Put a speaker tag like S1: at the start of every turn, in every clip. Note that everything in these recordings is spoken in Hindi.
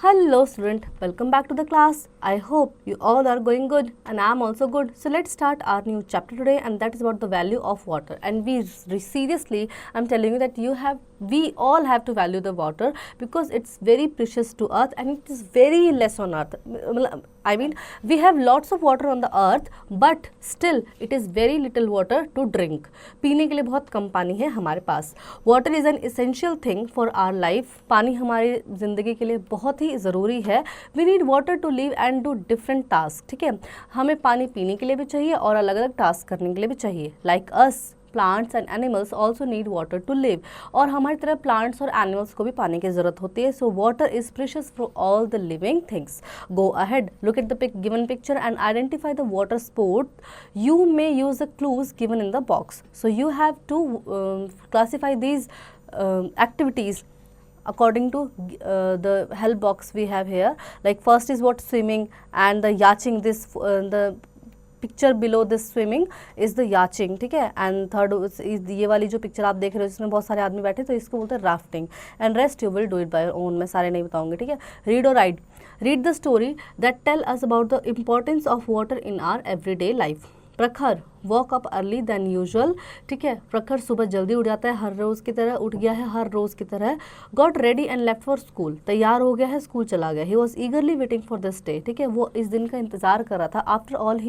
S1: Hello student, welcome back to the class. I hope you all are going good and I am also good. So let's start our new chapter today, and that is about the value of water. And seriously, I'm telling you that we all have to value the water because it's very precious to earth and it is very less on earth. I mean, we have lots of water on the earth, but still it is very little water to drink. पीने के लिए बहुत कम पानी है हमारे पास. Water is an essential thing for our life. पानी हमारी ज़िंदगी के लिए बहुत ही ज़रूरी है. We need water to live and do different tasks. ठीक है, हमें पानी पीने के लिए भी चाहिए और अलग अलग टास्क करने के लिए भी चाहिए. Like us, plants and animals also need water to live. और हमारी तरह प्लांट्स और एनिमल्स को भी पानी की ज़रूरत होती है. So water is precious for all the living things. Go ahead, look at the given picture and identify the water sport. You may use the clues given in the box. So you have to classify these activities according to the help box we have here. Like first is what swimming and the yachting. This the picture below this swimming is the yachting. ठीक है. एंड थर्ड ये वाली जो पिक्चर आप देख रहे हो जिसमें बहुत सारे आदमी बैठे तो इसको बोलते हैं rafting. And rest you will do it by your own. मैं सारे नहीं बताऊंगी. ठीक है. रीड और write. Read the story that tell us about the importance of water in our everyday life. Prakhar walk up early then usual. ठीक है. प्रखर सुबह जल्दी उठ जाता है, हर रोज़ की तरह उठ गया है, हर रोज़ की तरह. Got ready and left for school. तैयार हो गया है, स्कूल चला गया. He was ईगरली waiting for this day. ठीक है. वो इस दिन का इंतजार कर रहा था. After all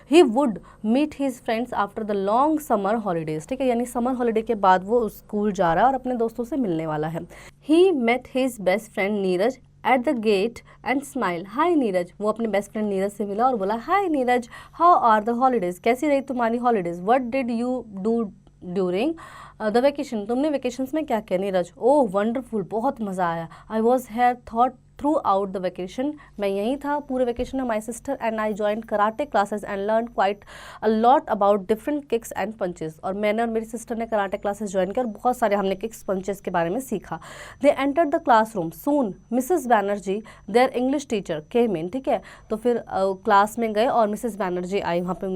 S1: he would meet his friends after the long summer holidays. ठीक है. यानी समर हॉलीडे के बाद वो स्कूल जा रहा है और अपने दोस्तों से मिलने वाला है. He met his best friend Neeraj at the gate and smile. Hi Neeraj. वो अपने बेस्ट फ्रेंड नीरज से मिला और बोला hi Neeraj, how are the holidays. कैसी रही तुम्हारी holidays. What did you do during the vacation. तुमने वेकेशंस में क्या किया. नीरज. ओह वंडरफुल, बहुत मज़ा आया. I was here thought through out the vacation. मैं यहीं था पूरे वेकेशन में. My sister and I joined karate classes and learn quite a lot about different kicks and punches. और मैंने और मेरी सिस्टर ने कराटे क्लासेस ज्वाइन किया और बहुत सारे हमने किक्स पंचेस के बारे में सीखा. They entered the classroom soon. Mrs Banerjee their English teacher came in. ठीक है. तो फिर क्लास में गए और मिसेस बैनर्जी आई. वहाँ पे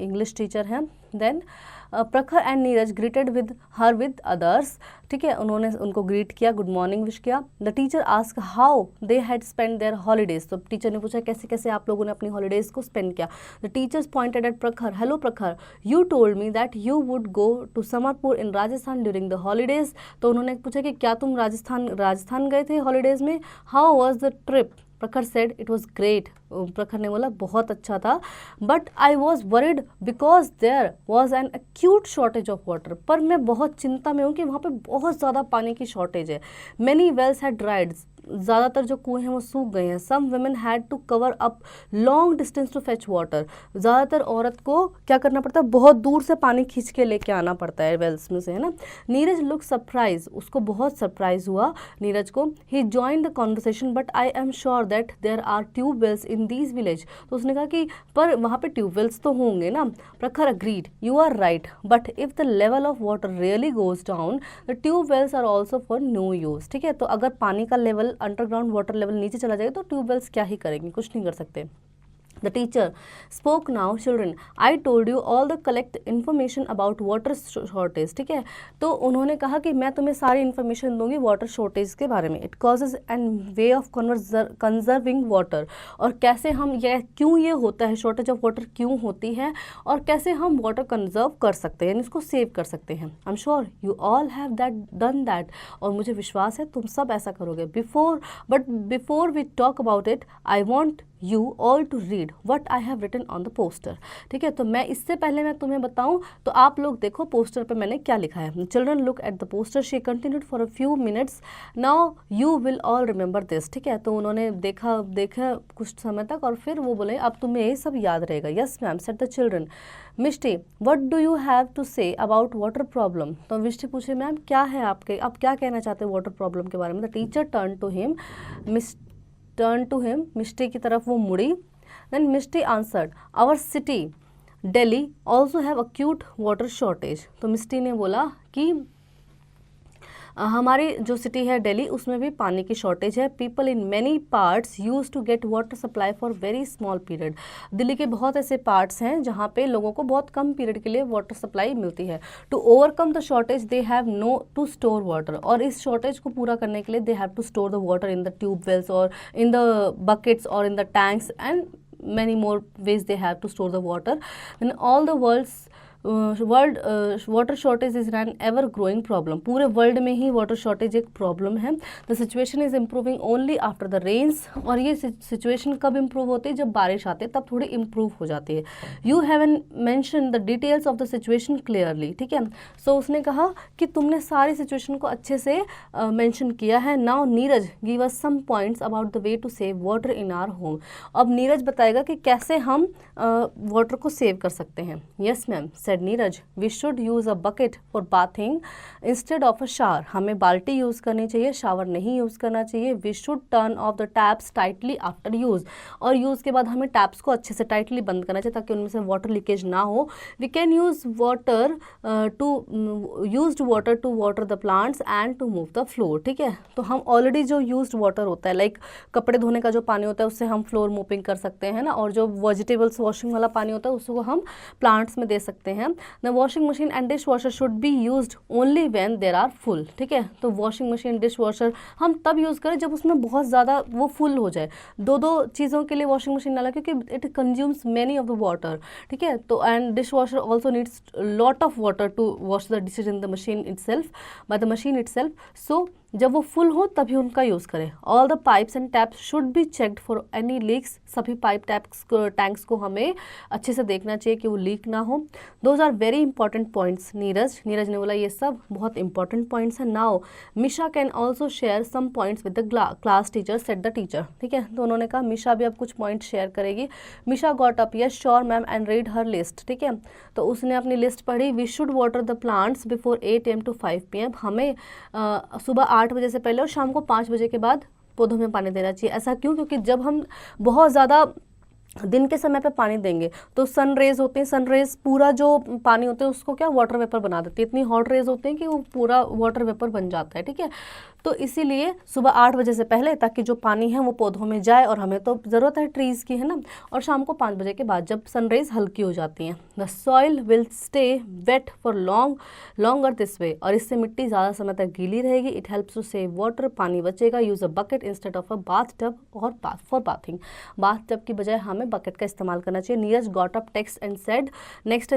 S1: इंग्लिश टीचर हैं. Then Prakhar and Neeraj greeted with her with others. ठीक है. उन्होंने उनको ग्रीट किया, गुड मॉर्निंग विश किया. The teacher ask how they had spend their holidays. तो टीचर ने पूछा कैसे कैसे आप लोगों ने अपनी हॉलीडेज को स्पेंड किया. The teachers pointed at Prakhar. Hello Prakhar, you told me that you would go to Samarpur in Rajasthan during the holidays. तो उन्होंने पूछा कि क्या तुम राजस्थान गए थे हॉलीडेज में. How was the trip. Prakhar said it was great. Prakhar ने बोला बहुत अच्छा था. But I was worried because there was an acute shortage of water. पर मैं बहुत चिंता में हूँ कि वहाँ पे बहुत ज़्यादा पानी की शॉर्टेज है. Many wells had dried. ज़्यादातर जो कुएँ हैं वो सूख गए हैं. Some women had to cover up long distance to fetch water. ज़्यादातर औरत को क्या करना पड़ता है, बहुत दूर से पानी खींच के लेके आना पड़ता है वेल्स में से, है ना. Neeraj look surprise. उसको बहुत सरप्राइज हुआ नीरज को. He join the conversation but I am sure that there are tube wells in these village. तो उसने कहा कि पर वहाँ पे ट्यूबवेल्स तो होंगे ना. Prakhar agreed. You are right but if the level of water really goes down the tubewells are also for no use. ठीक है. तो अगर पानी का लेवल अंडरग्राउंड वाटर लेवल नीचे चला जाएगा तो ट्यूबवेल्स क्या ही करेंगे, कुछ नहीं कर सकते. The teacher spoke now. Children, I told you all the collect information about water shortage. ठीक है. तो उन्होंने कहा कि मैं तुम्हें सारी इन्फॉर्मेशन दूंगी वाटर शॉर्टेज के बारे में. It causes and way of conserving water. और कैसे हम क्यों ये होता है, शॉर्टेज ऑफ वाटर क्यों होती है और कैसे हम वाटर कंजर्व कर सकते हैं, इसको सेव कर सकते हैं. I am sure you all have done that. और मुझे विश्वास है तुम सब ऐसा करोगे. Before we talk about it I want you all to read what I have written on the poster. ठीक है. तो मैं इससे पहले मैं तुम्हें बताऊं तो आप लोग देखो पोस्टर पे मैंने क्या लिखा है. Children look at the poster. She continued for a few minutes. Now you will all remember this. ठीक है. तो उन्होंने देखा कुछ समय तक और फिर वो बोले अब तुम्हें ये सब याद रहेगा. Yes ma'am said the children. Mishti what do you have to say about water problem. तो मिष्टी पूछे मैम क्या है आपके, आप क्या कहना चाहते हैं वाटर प्रॉब्लम के बारे में. The teacher turned to him. मिष्टी की तरफ वो मुड़ी. Then Mishti answered, our city Delhi also have acute water shortage. तो मिष्टी ने बोला कि हमारी जो सिटी है दिल्ली, उसमें भी पानी की शॉर्टेज है। People in many parts use to get water supply for very small period. Delhi के बहुत ऐसे पार्ट्स हैं जहाँ पे लोगों को बहुत कम पीरियड के लिए वाटर सप्लाई मिलती है। To overcome the shortage they have no to store water, और इस शॉर्टेज को पूरा करने के लिए they have to store the water in the tube wells और इन द बकेट्स और in the tanks and many more ways they have to store the water. And all the world's water shortage is an ever growing problem. पूरे वर्ल्ड में ही वाटर शॉर्टेज एक प्रॉब्लम है। The situation is improving only after the rains, और ये सिचुएशन कब इम्प्रूव होती है, जब बारिश आती है तब थोड़ी इम्प्रूव हो जाती है। You haven't mention the details of the situation clearly, ठीक है। सो उसने कहा कि तुमने सारी सिचुएशन को अच्छे से मेंशन किया है। Now Neeraj give us some points about the way to save water in our home. अब नीरज बताएगा कि कैसे हम वाटर को सेव कर सकते हैं। Yes ma'am, said Neeraj, we should use a bucket for bathing instead of a shower. हमें बाल्टी यूज़ करनी चाहिए, शावर नहीं यूज़ करना चाहिए। We should turn off the taps tightly after use, और यूज़ के बाद हमें टैप्स को अच्छे से टाइटली बंद करना चाहिए ताकि उनमें से वाटर लीकेज ना हो। We can use water used water to water the plants and to move the floor, ठीक है। तो हम ऑलरेडी जो यूज्ड वाटर होता है, लाइक कपड़े धोने का जो पानी होता है उससे हम फ्लोर मोपिंग कर सकते हैं ना, और जो वेजिटेबल्स वॉशिंग वाला पानी होता है उसको हम प्लांट्स में दे सकते हैं। The washing machine and dish washer should be used only when they are full, ठीक है। तो वॉशिंग मशीन, डिश वॉशर हम तब यूज़ करें जब उसमें बहुत ज़्यादा वो फुल हो जाए। दो चीज़ों के लिए वॉशिंग मशीन डाला क्योंकि it consumes many of the water, ठीक है। तो and dish washer also needs lot of water to wash the dishes in the machine itself, by the machine itself. So जब वो फुल हो तभी उनका यूज़ करें। All the pipes and taps should be checked for any leaks. सभी पाइप टैंक्स को हमें अच्छे से देखना चाहिए कि वो लीक ना हो। Those are very important points Neeraj ने बोला ये सब बहुत इंपॉर्टेंट पॉइंट्स हैं। Now Misha can also share some points with the class teacher, said the teacher, ठीक है। तो उन्होंने कहा मिशा भी अब कुछ पॉइंट शेयर करेगी। Misha got up, yes sure ma'am, and read her list, ठीक है। तो उसने अपनी लिस्ट पढ़ी। We should water the plants before 8 AM to 5 PM। हमें सुबह 8 बजे से पहले और शाम को 5 बजे के बाद पौधों में पानी देना चाहिए। ऐसा क्यों? क्योंकि जब हम बहुत ज़्यादा दिन के समय पे पानी देंगे तो सन रेज होते हैं, सन रेज पूरा जो पानी होता है उसको क्या वाटर वेपर बना देती है। इतनी हॉट रेज होते हैं कि वो पूरा वाटर वेपर बन जाता है, ठीक है। तो इसीलिए सुबह 8 बजे से पहले, ताकि जो पानी है वो पौधों में जाए, और हमें तो ज़रूरत है ट्रीज़ की, है ना। और शाम को 5 बजे के बाद जब सनराइज हल्की हो जाती है। The soil will stay wet for longer this way, और इससे मिट्टी ज़्यादा समय तक गीली रहेगी। It helps to save water, पानी बचेगा। Use a bucket instead of a bath tub और फॉर बाथिंग। बाथ टब की बजाय हमें बकेट का इस्तेमाल करना चाहिए। Neeraj got up next and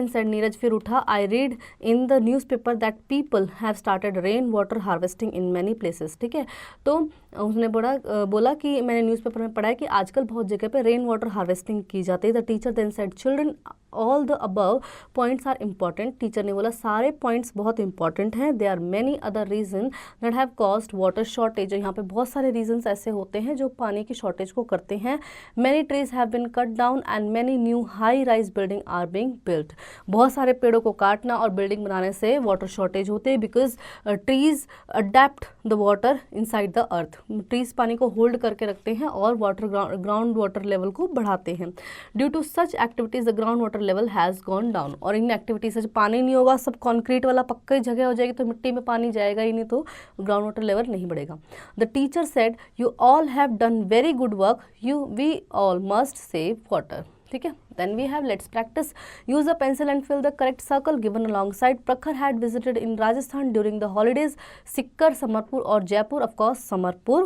S1: said, Neeraj फिर उठा, I read in the newspaper that people have started rain water harvesting in many places, ठीक है। तो उसने बोला कि मैंने न्यूज़पेपर में पढ़ा है कि आजकल बहुत जगह पे रेन वाटर हार्वेस्टिंग की जाती है। The teacher then said, children all the above points are important. Teacher ने बोला सारे पॉइंट्स बहुत इंपॉर्टेंट हैं। There are many other reason that have caused water shortage. यहाँ पे बहुत सारे रीजंस ऐसे होते हैं जो पानी की शॉर्टेज को करते हैं। Many trees have been cut down and many new high rise building are being built. बहुत सारे पेड़ों को काटना और बिल्डिंग बनाने से वाटर शॉर्टेज होते हैं, because trees adapt the water inside the earth. Trees पानी को होल्ड करके रखते हैं और ग्राउंड वाटर लेवल को बढ़ाते हैं। Due to such activities the ground water level has gone down. और इन एक्टिविटीज से पानी नहीं होगा, सब कॉन्क्रीट वाला पक्का जगह हो जाएगी तो मिट्टी में पानी जाएगा ही नहीं, तो ग्राउंड वाटर लेवल नहीं बढ़ेगा। The teacher said, you all have done very good work, we all must save water, ठीक है। Then we have let's practice. Use a pencil and fill the correct circle given alongside. Prakhar had visited in Rajasthan during the holidays. Sikkar, Samarpur or Jaipur? Of course, Samarpur.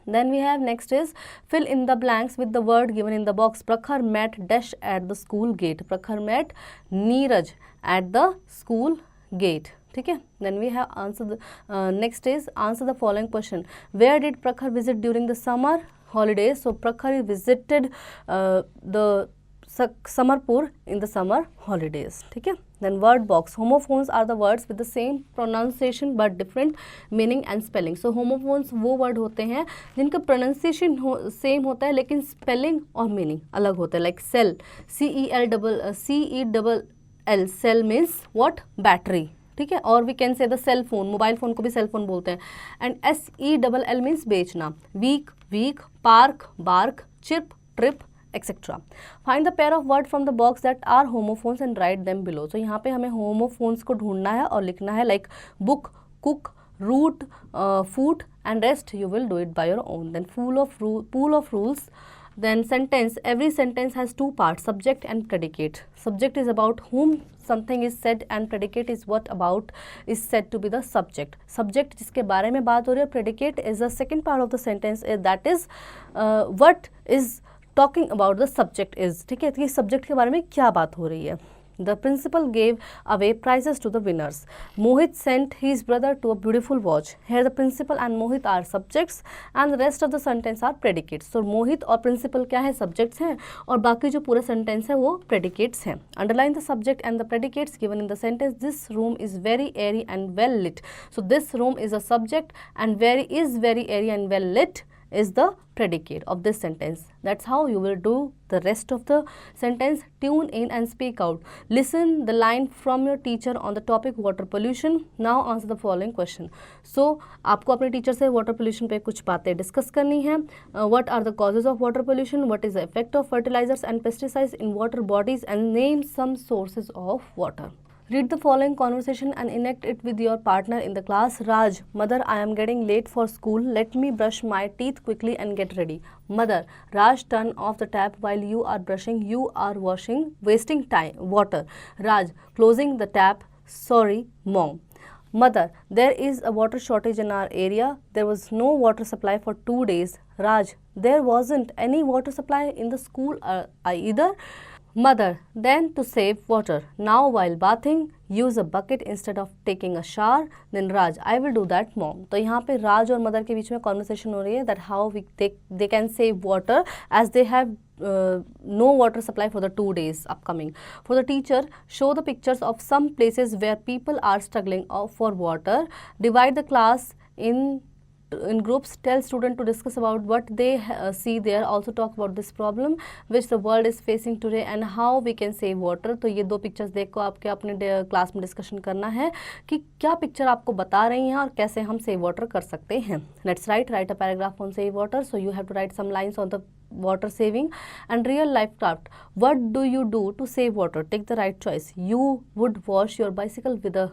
S1: Then we have next is fill in the blanks with the word given in the box. Prakhar met dash at the school gate. Prakhar met Neeraj at the school gate. ठीक है। Then we have answer the next is answer the following question. Where did Prakhar visit during the summer holidays? So Prakhar visited the Samarpur in the summer holidays, ठीक है। Then word box. Homophones are the words with the same pronunciation but different meaning and spelling. So homophones वो word होते हैं जिनका pronunciation सेम होता है लेकिन spelling और meaning अलग होता है। Like cell, C-E-double-L, cell means what? Battery, ठीक है। और we can say the cell phone, mobile phone को भी सेल फोन बोलते हैं। एंड SELL मीन्स बेचना। Week, park, bark, chip, trip, etcetera. Find the pair of word from the box that are homophones and write them below. तो यहाँ पे हमें होमोफोन्स को ढूंढना है और लिखना है, like book, cook, root, foot, and rest you will do it by your own. Then pool of rules. Then sentence, every sentence has two parts, subject and predicate. Subject is about whom something is said and predicate is what about is said to be the subject. Subject जिसके बारे में बात हो रही है, predicate is the second part of the sentence, that is what is talking about the subject is. ठीक है, तो ये subject के बारे में क्या बात हो रही है. The principal gave away prizes to the winners. Mohit sent his brother to a beautiful watch. Here the principal and Mohit are subjects and the rest of the sentence are predicates. So Mohit और principal क्या है, subjects हैं, और बाकी जो पूरा sentence है वो predicates हैं. Underline the subject and the predicates given in the sentence. This room is very airy and well lit. So this room is a subject and very airy and well lit is the predicate of this sentence. That's how you will do the rest of the sentence. Tune in and speak out. Listen the line from your teacher on the topic water pollution. Now answer the following question. So आपको अपने टीचर से water pollution पे कुछ बातें डिस्कस करनी है. What are the causes of water pollution? What is the effect of fertilizers and pesticides in water bodies? And name some sources of water. Read the following conversation and enact it with your partner in the class. Raj, mother, I am getting late for school. Let me brush my teeth quickly and get ready. Mother, Raj, turn off the tap while you are brushing. You are wasting time. Water. Raj, closing the tap. Sorry, mom. Mother, there is a water shortage in our area. There was no water supply for 2 days. Raj, there wasn't any water supply in the school either. Mother, then to save water, now while bathing, use a bucket instead of taking a shower. Then Raj, I will do that, mom. तो यहाँ पे राज और मदर के बीच में conversation हो रही है that how they can save water as they have no water supply for the 2 days upcoming. For the teacher, show the pictures of some places where people are struggling for water. Divide the class in groups. Tell student to discuss about what they see there. Also talk about this problem which the world is facing today and how we can save water. तो ये दो पिक्चर्स देख को आपके अपने क्लास में डिस्कशन करना है कि क्या पिक्चर आपको बता रही हैं और कैसे हम सेव वाटर कर सकते हैं. Let's write a paragraph on save water. So you have to write some lines on the water saving and real life craft. What do you do to save water? Take the right choice. You would wash your bicycle with a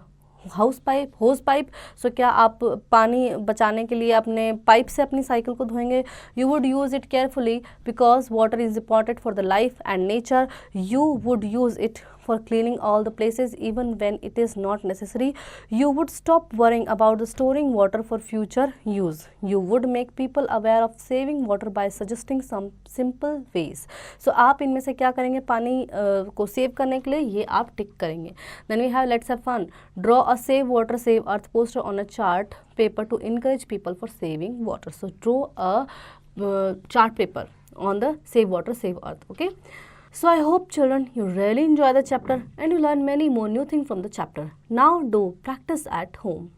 S1: hose pipe. So क्या आप पानी बचाने के लिए अपने पाइप से अपनी साइकिल को धोएंगे. You would use it carefully because water is important for the life and nature. You would use it for cleaning all the places even when it is not necessary. You would stop worrying about the storing water for future use. You would make people aware of saving water by suggesting some simple ways. So आप इनमें से क्या करेंगे, पानी को सेव करने के लिए ये आप टिक करेंगे. Then we have let's have fun. Draw a save water save earth poster on a chart paper to encourage people for saving water. So draw a chart paper on the save water save earth. Okay. So I hope children you really enjoy the chapter and you learn many more new things from the chapter. Now do practice at home.